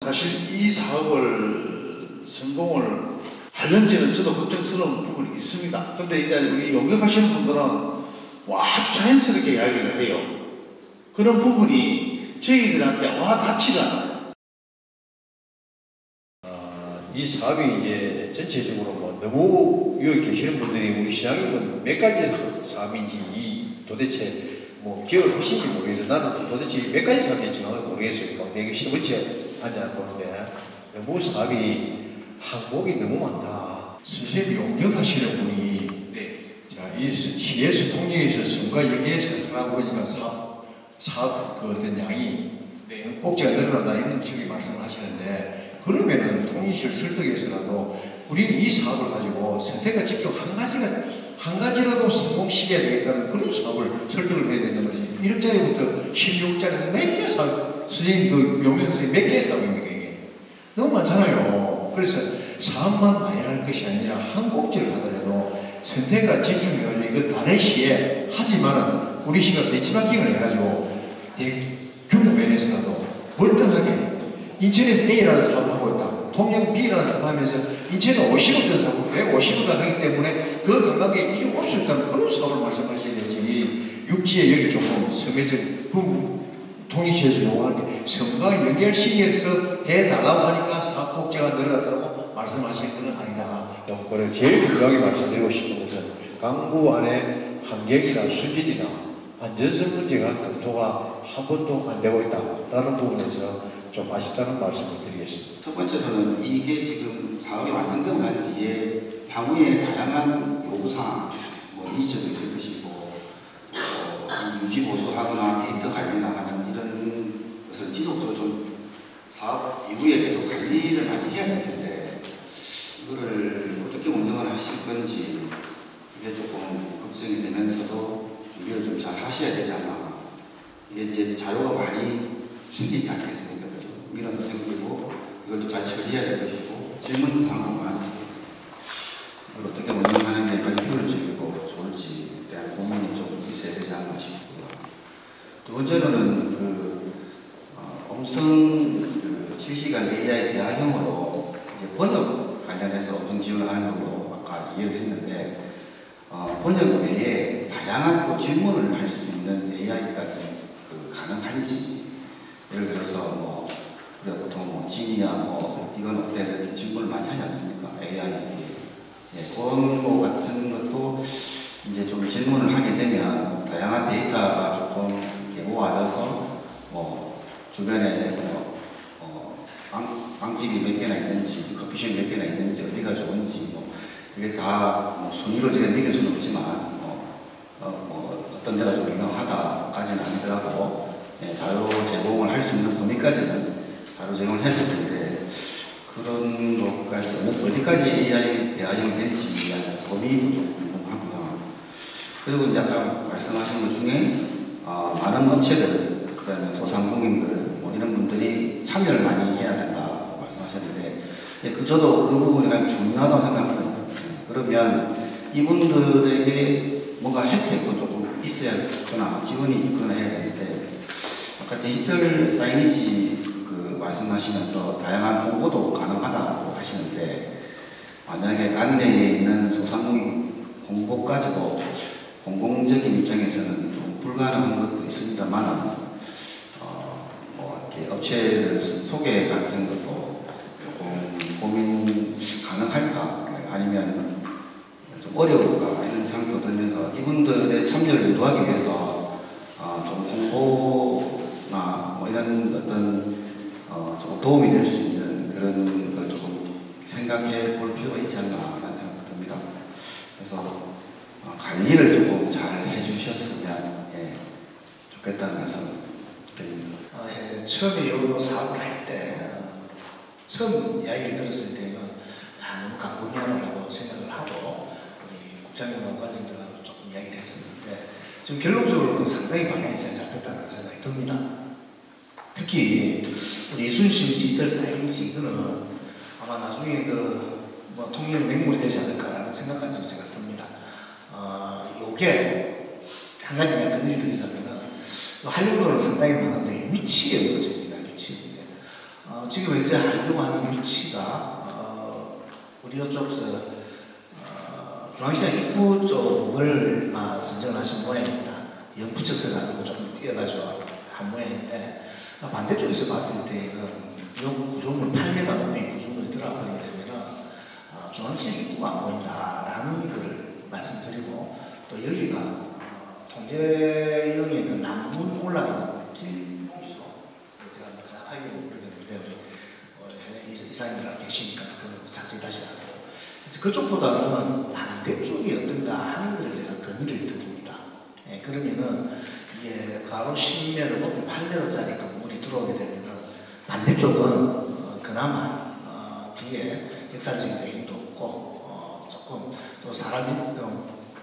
사실 이 사업을 성공을 하는지는 저도 걱정스러운 부분이 있습니다. 그런데 이제 우리 용역하시는 분들은 아주 자연스럽게 이야기를 해요. 그런 부분이 저희들한테 닿지가 않아요. 이 사업이 이제 전체적으로 뭐 너무 여기 계시는 분들이 우리 시장님은 몇 가지 사업인지 도대체 뭐 기억을 하시는지 모르겠어요. 나는 도대체 몇 가지 사업인지 정확히 모르겠어요. 내가 시험을째 앉아 보는데 너무 사업이 항목이 너무 많다. 선생님이 용역하시는 분이 자, 이 시에서 통영에서 성과 여기에서 하나 보니까 사업 그 어떤 양이 꼭지가 늘어난다 이런 식의 말씀을 하시는데 그러면은 통일시를 설득해서라도 우리는 이 사업을 가지고 선택과 집중 한 가지라도 성공시켜야 되겠다는 그런 사업을 설득을 해야 된다는 거지. 1억짜리부터 16억짜리 몇 개 사업, 선생님 그 명성 선생님 몇 개 사업입니까 이게? 너무 많잖아요. 그래서 사업만 많이 할 것이 아니라 한 꼭지를 하더라도 선택과 집중을 이거 다른 시에 하지만은 우리 시가 벤치마킹을 해가지고 대규모 면에서라도 월등하게 인천에서 A라는 사업을 하고 있다. 통영 B라는 사업을 하면서 인천은 50억 사업을 150억 하기 때문에 그 감각에 일이 없을 때는 그런 사업을 말씀하셔야 되지. 육지에 여기 조금 섬에서 통일시에서 요구하는 게 섬과 연결시켜서 해달라고 하니까 사업 꼭지가 늘어났다고 말씀하시는 건 아니다. 그리고 제일 중요하게 말씀드리고 싶은 것은 강구 안에 환경이나 수질이나 안전성 문제가 검토가 한 번도 안 되고 있다라는 부분에서 좀 아쉽다는 말씀을 드리겠습니다. 첫 번째로는 이게 지금 사업이 완성되고 난 뒤에 향후에 다양한 요구사항, 이슈도 있을 것이고 유지보수하거나 데이터 관리나 하는 이런 것을 지속적으로 좀 사업 이후에 계속 관리를 많이 해야 될 텐데 이거를 어떻게 운영을 하실 건지 이게 조금 걱정이 되면서도 준비를 좀 잘 하셔야 되지 않나. 이게 이제 자료가 많이 생기지 않겠습니까? 그죠? 민원도 생기고 이걸 또 잘 처리해야 될 것이고 질문 사항도 많이 이걸 어떻게 운영하는 데까지 효율적이고 좋을지에 대한 고민이 좀 있어야 되지 않나 싶고요. 두 번째로는 음성 실시간 AI 대화형으로 이제 번역 관련해서 엄청 지원을 하는 걸로 아까 이야기를 했는데 번역 외에 다양한 질문을 할 수 있는 AI까지 가능한지 예를 들어서 우리가 보통 진이야 이건 어때 이렇게 질문을 많이 하지 않습니까? AI 그런 거 같은 것도 이제 좀 질문을 하게 되면 다양한 데이터가 조금 이렇게 모아져서 주변에 빵집이 몇 개나 있는지 커피숍이 몇 개나 있는지 어디가 좋은지 이게 다 순위로 제가 매길 수는 없지만 어떤 데가 좀 유명하다까지는 아니더라도 자료 제공을 할 수 있는 범위까지는 자료 제공을 해야 될 텐데 그런 것까지 어디까지 AI 대화형이 될지 대한 범위도 좀 궁금하고요. 그리고 이제 아까 말씀하신 것 중에 많은 업체들 그다음에 소상공인들 이런 분들이 참여를 많이 해야 된다 말씀하셨는데 저도 그 부분이 가장 중요하다고 생각합니다. 그러면 이분들에게 뭔가 혜택도 조금 있어야거나 지원이 있거나 해야 되는데 아까 디지털 사이니지 말씀하시면서 다양한 홍보도 가능하다고 하시는데 만약에 관내에 있는 소상공인 홍보까지도 공공적인 입장에서는 좀 불가능한 것도 있습니다만 이렇게 업체들 소개 같은 것도 조금 고민 가능할까 아니면 좀 어려울까 이런 생각도 들면서 이분들의 참여를 유도하기 위해서 좀 홍보나 이런 어떤 좀 도움이 될 수 있는 그런 걸 조금 생각해 볼 필요가 있지 않나 하는 생각이 듭니다. 그래서 관리를 조금 잘 해주셨으면 좋겠다는 말씀 드립니다. 처음에 이 사업을 할 때 처음 이야기를 들었을 때는 너무 강분이하다고 생각을 하고 우리 국장님과 과장님들하고 조금 이야기를 했었는데 지금 결론적으로는 상당히 방향이 잘 잡혔다는 생각이 듭니다. 특히 우리 이순신 디지털 사이언스 이거는 아마 나중에 통일의 맹물이 되지 않을까라는 생각까지 제가 듭니다. 요게 한 가지 내가 건드리자면은 하려고는 상당히 많은데 위치의 문제입니다. 위치인데 지금 현재 하려고 하는 위치가 우리가 좀 중앙시장 입구 쪽을 선정하신 모양입니다. 영부처선 아니고 좀 뛰어가지고 한 모양인데 반대쪽에서 봤을 때는 이 구조물 8m 높이 구조물이 들어가게 되면 중앙시장 입구가 안 보인다라는 것을 말씀드리고 또 여기가 통제역에 그 남문 올라가는 길목소 제가 정확하게 모르겠는데 우리 이사님들 계시니까 그걸 자세히 다시 알고 그래서 그쪽보다는 반대쪽이 어떤가 하는 것을 제가 건의를 드립니다. 예, 그러면은 이게 가로 10m 혹은 8m짜리 건물이 들어오게 되면은 반대쪽은 그나마 뒤에 역사적인 배경도 없고 조금 또 사람이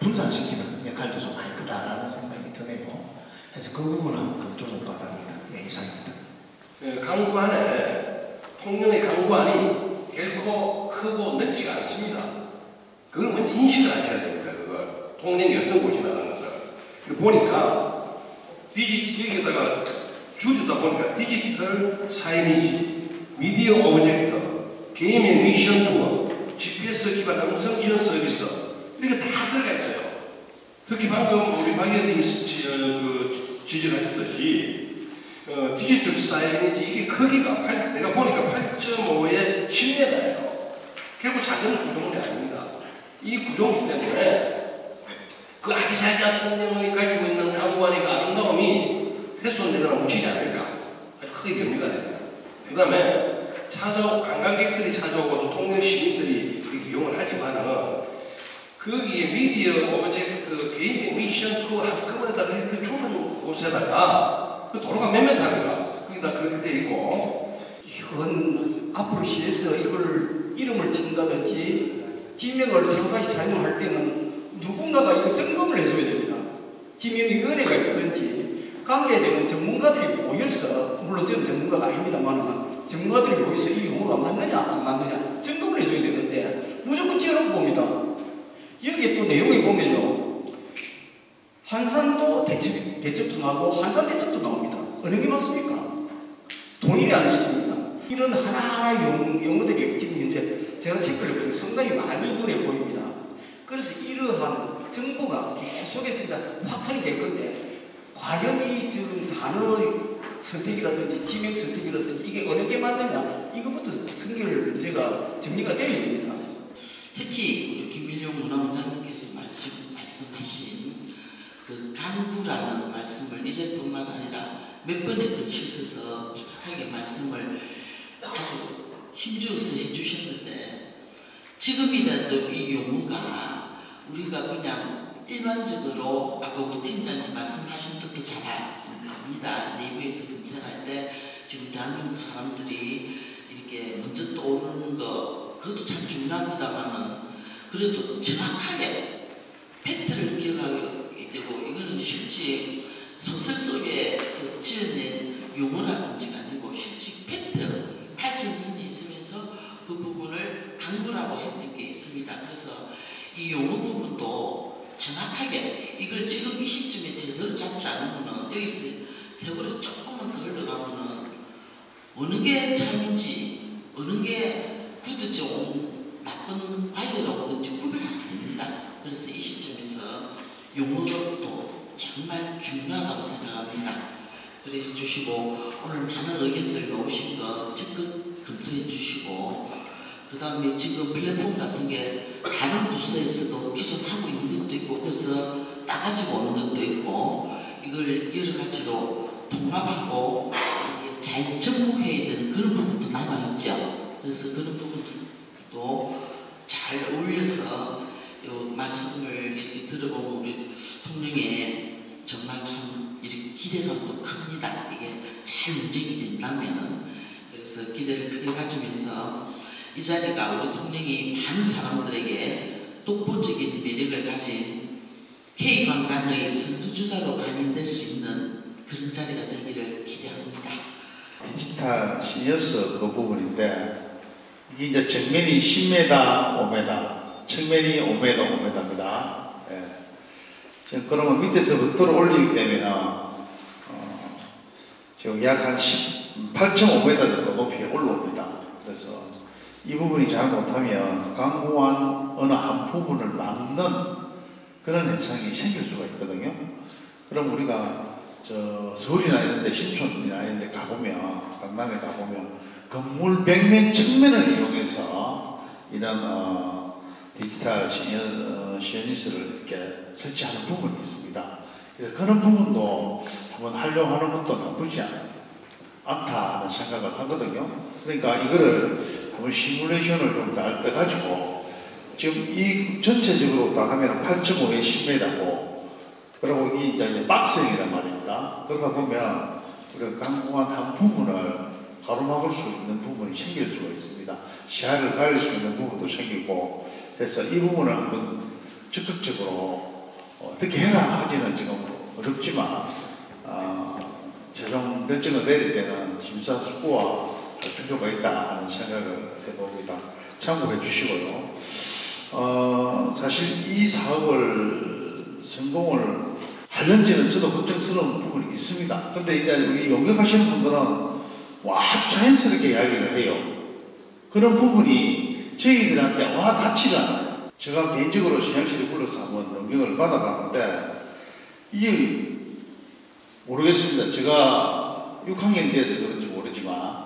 분산시키는 역할도 좀 할 거다라는 생각이 드네요. 그래서 그 부분 한번 검토 좀 바랍니다. 예, 이상입니다. 강구안에 통영의 강구안이 결코 크고 넓지가 않습니다. 그걸 먼저 인식을 하셔야 됩니다. 그걸 통영이 어떤 곳이라는 것을 보니까 여기다가 줄이다 보니까 디지털 사이니지, 미디어 오브젝트, 게임 앤 미션 투어, GPS 기반 음성 지원 서비스 이렇게 다 들어가 있어요. 특히 방금 우리 박 의원님이 지적하셨듯이 디지털 사이니지 이게 크기가 내가 보니까 8.5에 10m예요. 결국 작은 구조물이 아닙니다. 이 구조물 때문에 그 아기자기한 통영이 가지고 있는 강구안의 아름다움이 훼손되거나 묻히지 않을까 아주 크게 염려가 됩니다. 그 다음에 관광객들이 찾아오고 또 통영 시민들이 이용을 하지만은 거기에 미디어 오브젝트 게임 미션 투어 한꺼번에다가 그 좁은 곳에다가 그 도로가 몇 메타입니까? 거기다 그렇게 돼 있고 이건 앞으로 시에서 이름을 짓는다든지 지명을 상가시 사용할 때는 누군가가 이거 점검을 해줘야 됩니다. 지명위원회가 있다든지 관계되는 전문가들이 모여서 물론 저는 전문가가 아닙니다만 전문가들이 모여서 이 용어가 맞느냐 안 맞느냐 점검을 해줘야 되는데 무조건 찍어놓고 봅니다. 여기 또 내용에 보면요. 한산도 대첩도 나오고 한산 대첩도 나옵니다. 어느 게 맞습니까? 동일이 안 있습니다. 이런 하나하나 용어들이 지금 현재 제가 체크를 해보면 상당히 많이 눈에 보입니다. 그래서 이러한 정보가 계속해서 진짜 확산이 될 건데 과연 이 지금 단어 선택이라든지 지명 선택이라든지 이게 어느 게 맞느냐 이것부터 선결 문제가 정리가 되어야 됩니다. 특히 우리 김일용 문화원장님께서 말씀하신 그 강구라는 말씀을 이제뿐만 아니라 몇 번에 걸쳐서 정확하게 말씀을 아주 힘주어서 해주셨는데 지금이라도 이 용어가 우리가 그냥 일반적으로 아까 우리 팀장님 말씀하신 것도 잘 압니다. 네이버에서 검색할 때 지금 대한민국 사람들이 이렇게 먼저 떠오르는 거 그것도 참 중요합니다만은 그래도 정확하게 팩트를 기억하게 되고 이거는 실제 소설 속에서 지어낸 용어라든지가 아니고 실제 팩트 발전선이 있으면서 그 부분을 강구라고 했던 게 있습니다. 그래서 이 용어 부분도 정확하게 이걸 지금 이 시점에 제대로 잡지 않으면 여기서 세월이 조금만 더 흘러가면은 어느 게 참인지 어느 게 굳어져 나쁜 관리라고 건지 구별이 안 됩니다. 그래서 이 시점에서 용어도 정말 중요하다고 생각합니다. 그래 주시고 오늘 많은 의견들 나오신 거 적극 검토해 주시고 그 다음에 지금 플랫폼 같은 게 다른 부서에서도 기존 하고 있는 것도 있고 그래서 따가지고 오는 것도 있고 이걸 여러 가지로 통합하고 잘 접목해야 되는 그런 부분도 남아있죠. 그래서 그런 부분들도 잘 어울려서 이 말씀을 이렇게 들어보면 우리 통영에 정말 참 이렇게 기대감도 큽니다. 이게 잘 운영이 된다면 그래서 기대를 크게 가지면서 이 자리가 우리 통영이 많은 사람들에게 독보적인 매력을 가진 K관광의 선두주자로 간인될 수 있는 그런 자리가 되기를 기대합니다. 디지털 시니어스 그 부분인데 이게 이제 정면이 10m, 5m, 측면이 5m, 5m입니다. 예. 지금 그러면 밑에서부터 올리기 때문에 지금 약 한 10 8.5m 정도 높이에 올라옵니다. 그래서 이 부분이 잘못하면 강구안 어느 한 부분을 막는 그런 현상이 생길 수가 있거든요. 그럼 우리가 서울이나 이런 데, 신촌이나 이런 데 가보면, 강남에 가보면 건물 벽면 측면을 이용해서 이런 디지털 시연이스를 이렇게 설치하는 부분이 있습니다. 그래서 그런 부분도 한번 하려고 하는 것도 나쁘지 않다는 생각을 하거든요. 그러니까 이거를 한번 시뮬레이션을 좀 잘 떠가지고 지금 이 전체적으로 딱 하면 8.5에 10m고 그리고 이 이제 박스형이란 말입니다. 그러다 보면 우리가 강공한 한 부분을 가로막을 수 있는 부분이 생길 수가 있습니다. 시야를 가릴 수 있는 부분도 생기고 해서 이 부분을 한번 적극적으로 어떻게 해라 하지는 지금 어렵지만 최종 결정을 내릴 때는 심사숙고할 필요가 있다 하는 생각을 해봅니다. 참고해 주시고요. 사실 이 사업을 성공을 하는지는 저도 걱정스러운 부분이 있습니다. 그런데 이제 우리 용역하시는 분들은 아주 자연스럽게 이야기를 해요. 그런 부분이 저희들한테 닿지가 않아요. 제가 개인적으로 신양실에 불러서 한번 용역을 받아봤는데 이게 모르겠습니다. 제가 6학년 돼서 그런지 모르지만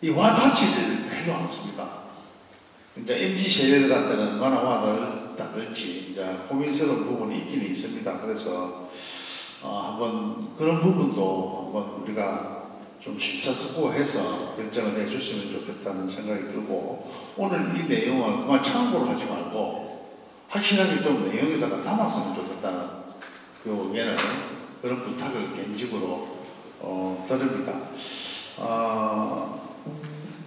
이 닿지를 별로 않습니다. 이제 MZ 세대들한테는 얼마나 닿을지 이제 고민스러운 부분이 있긴 있습니다. 그래서 한번 그런 부분도 한번 우리가 좀 심사숙고해서 결정을 해줬으면 좋겠다는 생각이 들고 오늘 이 내용을 그만 참고로 하지 말고 확실하게 좀 내용에다가 담았으면 좋겠다는 그 의견을 그런 부탁을 개인적으로 드립니다.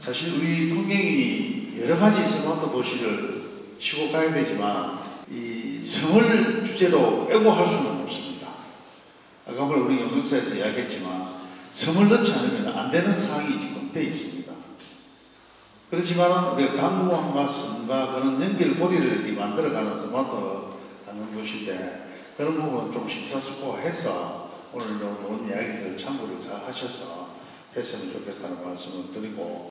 사실 우리 통영이 여러 가지 스마트 도시를 치고 가야 되지만 이 성을 주제로 애고할 수는 없습니다. 아까 우리 영역사에서 이야기했지만 성을 넣지 않으면 안 되는 상황이 지금 돼 있습니다. 그렇지만 우리가 강구항과 성과 그런 연결고리를 만들어가는 스마트라는 것인데 그런 부분은 좀 심사숙고해서 오늘 좋은 이야기들 참고를 잘 하셔서 했으면 좋겠다는 말씀을 드리고